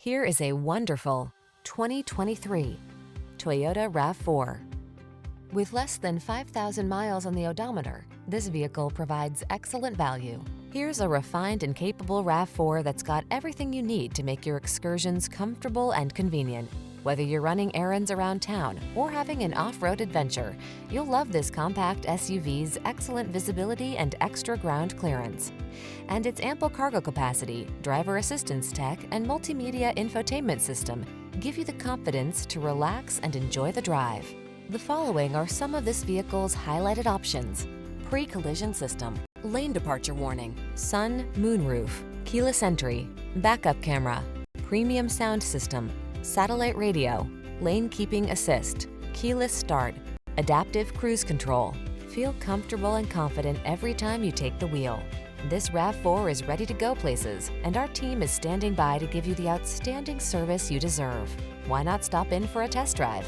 Here is a wonderful 2023 Toyota RAV4. With less than 5,000 miles on the odometer, this vehicle provides excellent value. Here's a refined and capable RAV4 that's got everything you need to make your excursions comfortable and convenient. Whether you're running errands around town or having an off-road adventure, you'll love this compact SUV's excellent visibility and extra ground clearance. And its ample cargo capacity, driver assistance tech, and multimedia infotainment system give you the confidence to relax and enjoy the drive. The following are some of this vehicle's highlighted options: pre-collision system, lane departure warning, sun, moonroof, keyless entry, backup camera, premium sound system, satellite radio, lane keeping assist, keyless start, adaptive cruise control. Feel comfortable and confident every time you take the wheel. This RAV4 is ready to go places, and our team is standing by to give you the outstanding service you deserve. Why not stop in for a test drive?